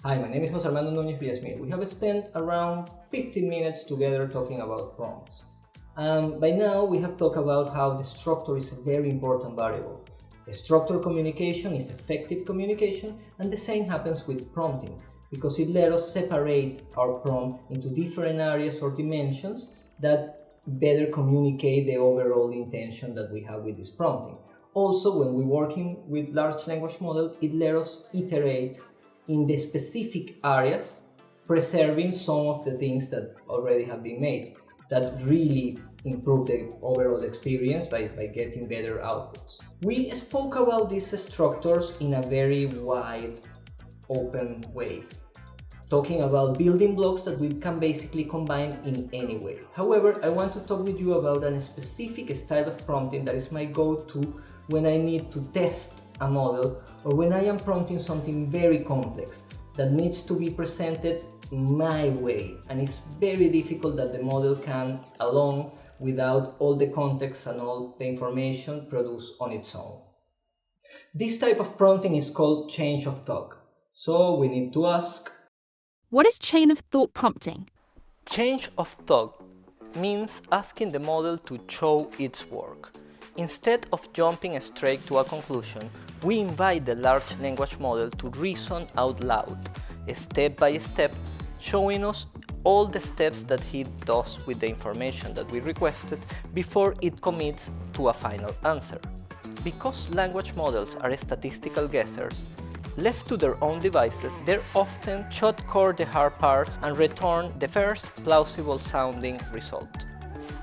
Hi, my name is José Armando Núñez Villasmil. We have spent around 15 minutes together talking about prompts. By now, we have talked about how the structure is a very important variable. The structured communication is effective communication, and the same happens with prompting, because it lets us separate our prompt into different areas or dimensions that better communicate the overall intention that we have with this prompting. Also, when we're working with large language model, it lets us iterate in the specific areas, preserving some of the things that already have been made, that really improve the overall experience by getting better outputs. We spoke about these structures in a very wide, open way, talking about building blocks that we can basically combine in any way. However, I want to talk with you about a specific style of prompting that is my go-to when I need to test a model or when I am prompting something very complex that needs to be presented my way, and it's very difficult that the model can alone without all the context and all the information produce on its own. This type of prompting is called change of thought. So we need to ask, what is chain of thought prompting? Change of thought means asking the model to show its work. Instead of jumping straight to a conclusion, we invite the large language model to reason out loud, step by step, showing us all the steps that he does with the information that we requested before it commits to a final answer. Because language models are statistical guessers, left to their own devices, they often shortcut the hard parts and return the first plausible sounding result.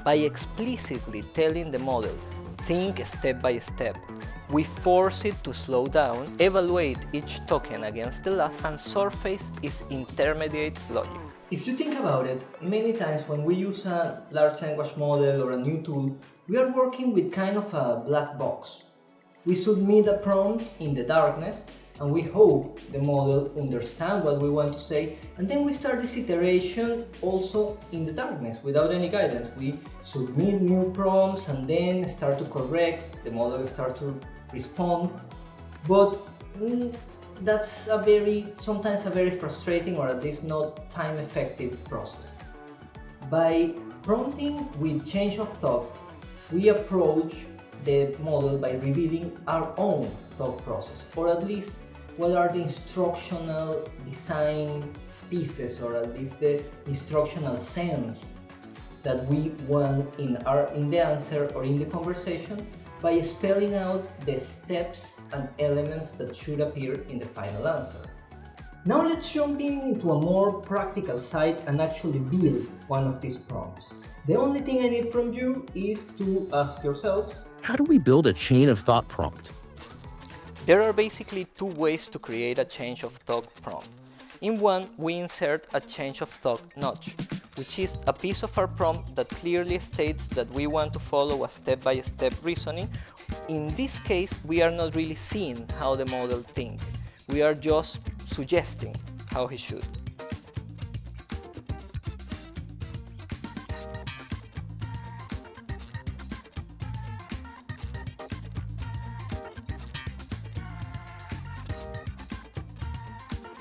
By explicitly telling the model, think step by step, we force it to slow down, evaluate each token against the last, and surface its intermediate logic. if you think about it, many times when we use a large language model or a new tool, we are working with kind of a black box. We submit a prompt in the darkness, and we hope the model understands what we want to say, and then we start this iteration also in the darkness without any guidance. We submit new prompts and then start to correct, the model starts to respond, but that's sometimes a very frustrating or at least not time-effective process. By prompting with change of thought, we approach the model by revealing our own thought process, or at least what are the instructional design pieces, or at least the instructional sense that we want in the answer or in the conversation, by spelling out the steps and elements that should appear in the final answer. Now let's jump into a more practical side and actually build one of these prompts. The only thing I need from you is to ask yourselves, how do we build a chain of thought prompt? There are basically two ways to create a change of thought prompt. In one, we insert a change of thought notch, which is a piece of our prompt that clearly states that we want to follow a step-by-step reasoning. In this case, we are not really seeing how the model thinks. We are just suggesting how he should.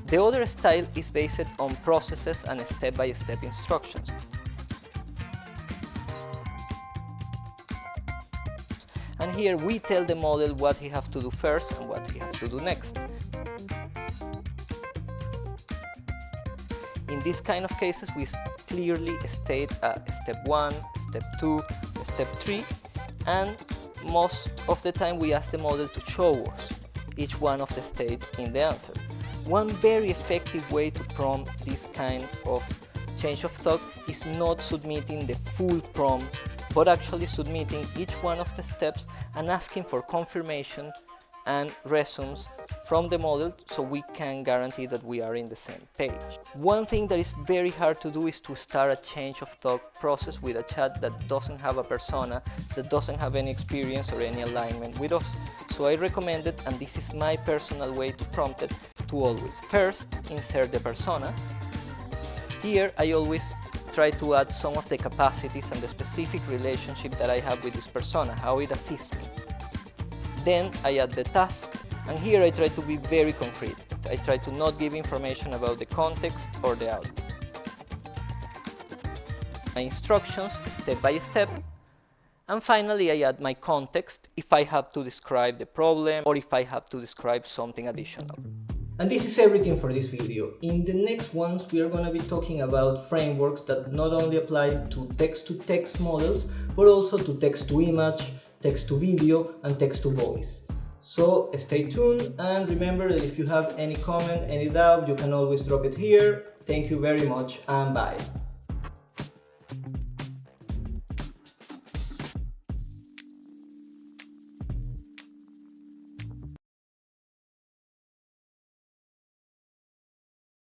The other style is based on processes and step-by-step instructions. And here we tell the model what he has to do first and what he has to do next. In this kind of cases, we clearly state step 1, step 2, step 3, and most of the time we ask the model to show us each one of the states in the answer. One very effective way to prompt this kind of change of thought is not submitting the full prompt, but actually submitting each one of the steps and asking for confirmation and resumes from the model so we can guarantee that we are in the same page. One thing that is very hard to do is to start a change of thought process with a chat that doesn't have a persona, that doesn't have any experience or any alignment with us. So I recommend it, and this is my personal way to prompt it, to always first insert the persona. Here I always try to add some of the capacities and the specific relationship that I have with this persona, how it assists me. Then I add the task, and here I try to be very concrete. I try to not give information about the context or the output. My instructions step by step, and finally I add my context if I have to describe the problem or if I have to describe something additional. And this is everything for this video. In the next ones we are going to be talking about frameworks that not only apply to text-to-text models, but also to text-to-image, text-to-video, and text-to-voice. So stay tuned, and remember that if you have any comment, any doubt, you can always drop it here. Thank you very much, and bye.